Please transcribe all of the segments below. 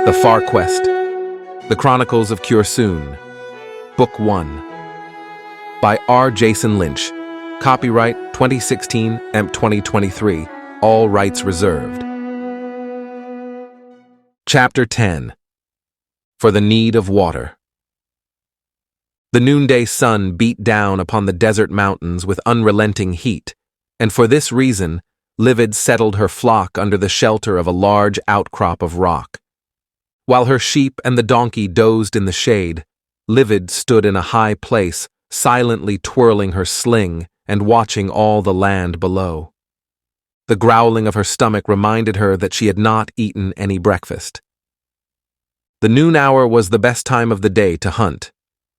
The Far Quest, The Chronicles of Cursoon, Book 1, by R. Jason Lynch, copyright 2016, EMP 2023, all rights reserved. Chapter 10, For the Need of Water. The noonday sun beat down upon the desert mountains with unrelenting heat, and for this reason, Livid settled her flock under the shelter of a large outcrop of rock. While her sheep and the donkey dozed in the shade, Livid stood in a high place, silently twirling her sling and watching all the land below. The growling of her stomach reminded her that she had not eaten any breakfast. The noon hour was the best time of the day to hunt,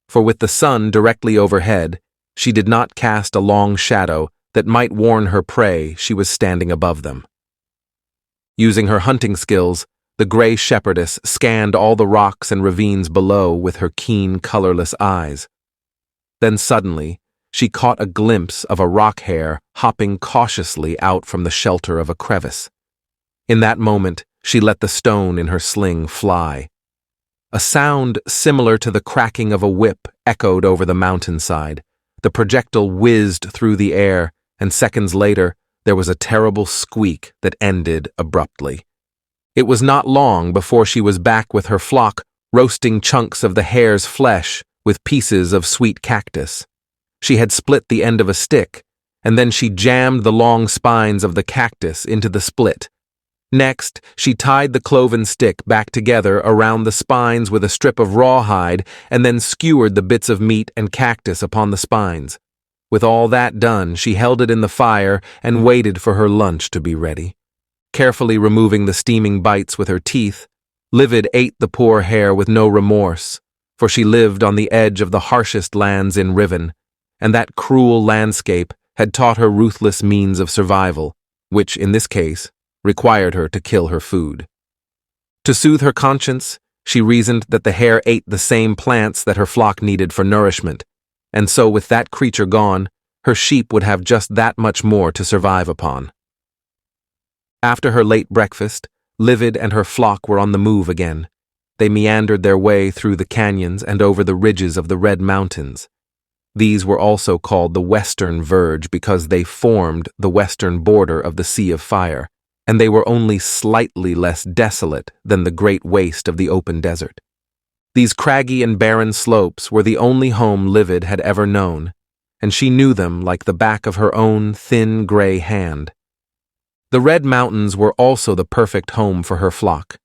for with the sun directly overhead, she did not cast a long shadow that might warn her prey she was standing above them. Using her hunting skills, the gray shepherdess scanned all the rocks and ravines below with her keen, colorless eyes. Then suddenly, she caught a glimpse of a rock hare hopping cautiously out from the shelter of a crevice. In that moment, she let the stone in her sling fly. A sound similar to the cracking of a whip echoed over the mountainside. The projectile whizzed through the air, and seconds later, there was a terrible squeak that ended abruptly. It was not long before she was back with her flock, roasting chunks of the hare's flesh with pieces of sweet cactus. She had split the end of a stick, and then she jammed the long spines of the cactus into the split. Next, she tied the cloven stick back together around the spines with a strip of rawhide and then skewered the bits of meat and cactus upon the spines. With all that done, she held it in the fire and waited for her lunch to be ready. Carefully removing the steaming bites with her teeth, Livid ate the poor hare with no remorse, for she lived on the edge of the harshest lands in Riven, and that cruel landscape had taught her ruthless means of survival, which, in this case, required her to kill her food. To soothe her conscience, she reasoned that the hare ate the same plants that her flock needed for nourishment, and so with that creature gone, her sheep would have just that much more to survive upon. After her late breakfast, Livid and her flock were on the move again. They meandered their way through the canyons and over the ridges of the Red Mountains. These were also called the Western Verge because they formed the western border of the Sea of Fire, and they were only slightly less desolate than the great waste of the open desert. These craggy and barren slopes were the only home Livid had ever known, and she knew them like the back of her own thin gray hand. The Red Mountains were also the perfect home for her flock.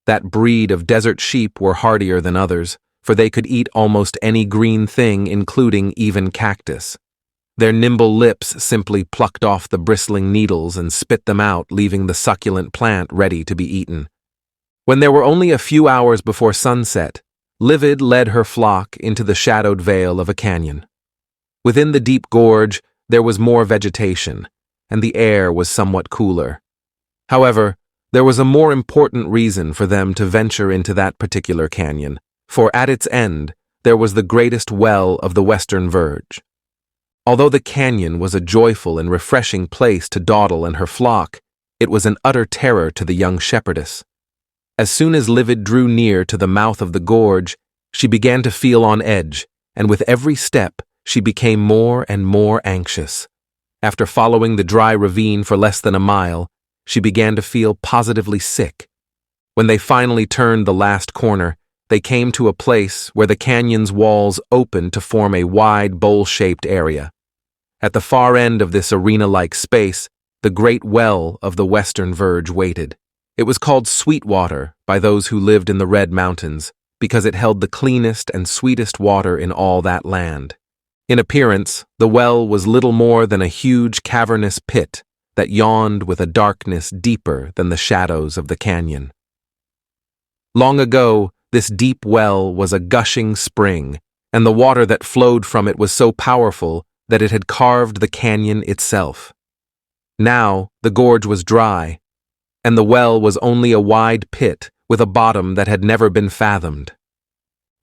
That breed of desert sheep were hardier than others, for they could eat almost any green thing, including even cactus. Their nimble lips simply plucked off the bristling needles and spit them out, leaving the succulent plant ready to be eaten. When there were only a few hours before sunset, Livid led her flock into the shadowed vale of a canyon. Within the deep gorge, there was more vegetation, and the air was somewhat cooler. However, there was a more important reason for them to venture into that particular canyon, for at its end, there was the greatest well of the Western Verge. Although the canyon was a joyful and refreshing place to Dawdle and her flock, it was an utter terror to the young shepherdess. As soon as Livid drew near to the mouth of the gorge, she began to feel on edge, and with every step, she became more and more anxious. After following the dry ravine for less than a mile, she began to feel positively sick. When they finally turned the last corner, they came to a place where the canyon's walls opened to form a wide, bowl-shaped area. At the far end of this arena-like space, the great well of the Western Verge waited. It was called Sweetwater by those who lived in the Red Mountains because it held the cleanest and sweetest water in all that land. In appearance, the well was little more than a huge cavernous pit that yawned with a darkness deeper than the shadows of the canyon. Long ago, this deep well was a gushing spring, and the water that flowed from it was so powerful that it had carved the canyon itself. Now, the gorge was dry, and the well was only a wide pit with a bottom that had never been fathomed.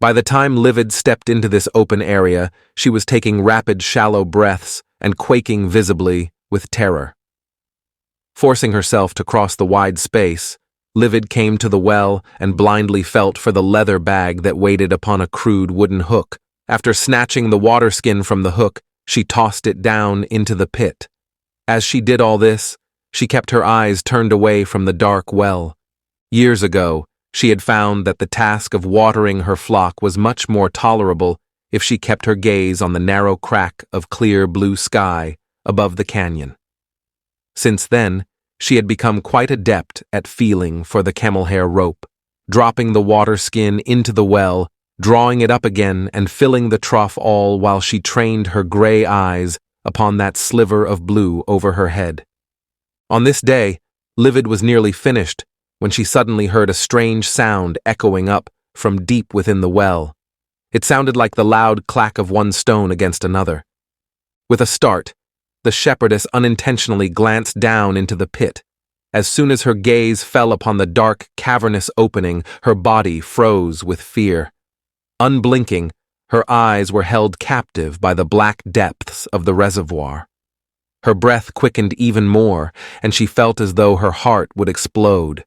By the time Livid stepped into this open area, she was taking rapid, shallow breaths and quaking visibly with terror. Forcing herself to cross the wide space, Livid came to the well and blindly felt for the leather bag that waited upon a crude wooden hook. After snatching the water skin from the hook, she tossed it down into the pit. As she did all this, she kept her eyes turned away from the dark well. Years ago, she had found that the task of watering her flock was much more tolerable if she kept her gaze on the narrow crack of clear blue sky above the canyon. Since then, she had become quite adept at feeling for the camel hair rope, dropping the water skin into the well, drawing it up again and filling the trough, all while she trained her gray eyes upon that sliver of blue over her head. On this day, Livid was nearly finished when she suddenly heard a strange sound echoing up from deep within the well. It sounded like the loud clack of one stone against another. With a start, the shepherdess unintentionally glanced down into the pit. As soon as her gaze fell upon the dark, cavernous opening, her body froze with fear. Unblinking, her eyes were held captive by the black depths of the reservoir. Her breath quickened even more, and she felt as though her heart would explode.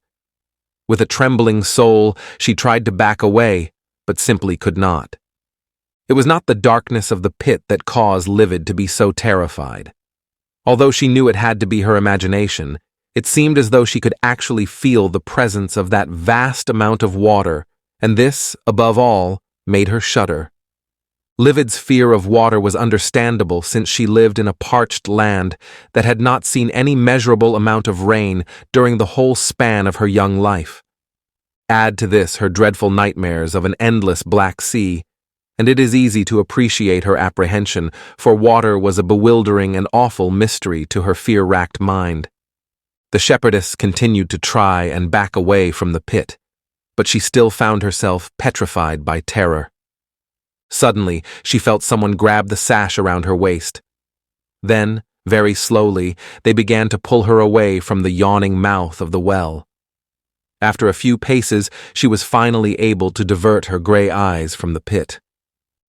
With a trembling soul, she tried to back away, but simply could not. It was not the darkness of the pit that caused Livid to be so terrified. Although she knew it had to be her imagination, it seemed as though she could actually feel the presence of that vast amount of water, and this, above all, made her shudder. Livid's fear of water was understandable since she lived in a parched land that had not seen any measurable amount of rain during the whole span of her young life. Add to this her dreadful nightmares of an endless black sea, and it is easy to appreciate her apprehension, for water was a bewildering and awful mystery to her fear-racked mind. The shepherdess continued to try and back away from the pit, but she still found herself petrified by terror. Suddenly, she felt someone grab the sash around her waist. Then, very slowly, they began to pull her away from the yawning mouth of the well. After a few paces, she was finally able to divert her gray eyes from the pit.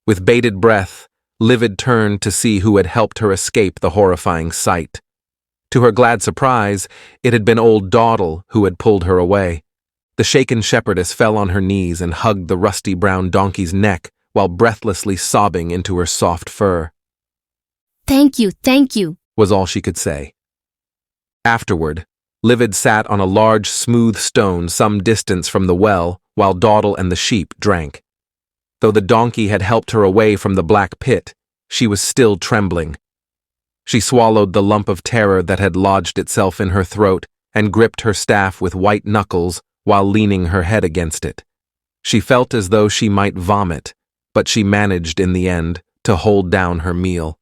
With bated breath, Livid turned to see who had helped her escape the horrifying sight. To her glad surprise, it had been old Dawdle who had pulled her away. The shaken shepherdess fell on her knees and hugged the rusty brown donkey's neck while breathlessly sobbing into her soft fur. Thank you, Was all she could say. Afterward, Livid sat on a large, smooth stone some distance from the well while Dawdle and the sheep drank. Though the donkey had helped her away from the black pit, she was still trembling. She swallowed the lump of terror that had lodged itself in her throat and gripped her staff with white knuckles while leaning her head against it. She felt as though she might vomit, but she managed in the end to hold down her meal.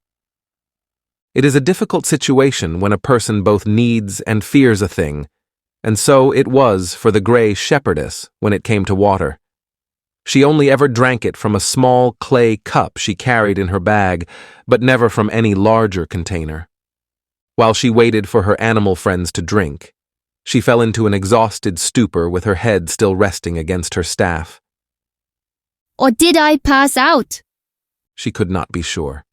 It is a difficult situation when a person both needs and fears a thing, and so it was for the gray shepherdess when it came to water. She only ever drank it from a small clay cup she carried in her bag, but never from any larger container. While she waited for her animal friends to drink, she fell into an exhausted stupor with her head still resting against her staff. Or did I pass out? She could not be sure.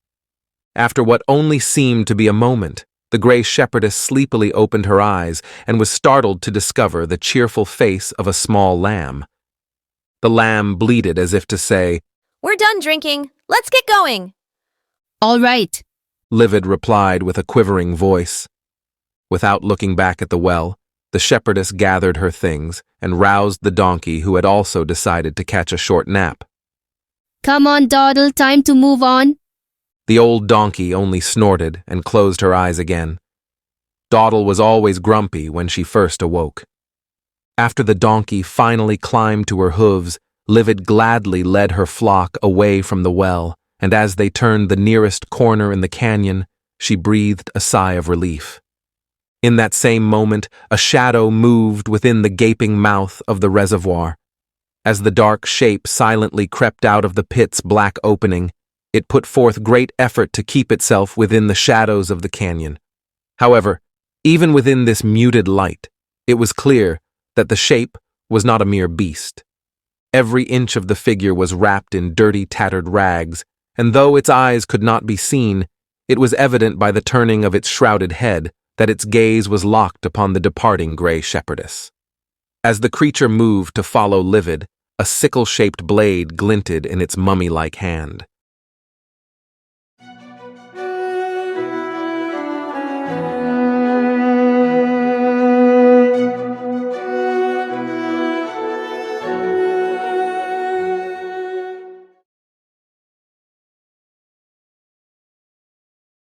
After what only seemed to be a moment, the gray shepherdess sleepily opened her eyes and was startled to discover the cheerful face of a small lamb. The lamb bleated as if to say, "We're done drinking. Let's get going." All right. Livid replied with a quivering voice. Without looking back at the well, the shepherdess gathered her things and roused the donkey, who had also decided to catch a short nap. Come on, Dawdle, time to move on. The old donkey only snorted and closed her eyes again. Dawdle was always grumpy when she first awoke. After the donkey finally climbed to her hooves, Livid gladly led her flock away from the well, and as they turned the nearest corner in the canyon, she breathed a sigh of relief. In that same moment, a shadow moved within the gaping mouth of the reservoir. As the dark shape silently crept out of the pit's black opening, it put forth great effort to keep itself within the shadows of the canyon. However, even within this muted light, it was clear that the shape was not a mere beast. Every inch of the figure was wrapped in dirty, tattered rags, and though its eyes could not be seen, it was evident by the turning of its shrouded head that its gaze was locked upon the departing gray shepherdess. As the creature moved to follow Livid, a sickle-shaped blade glinted in its mummy-like hand.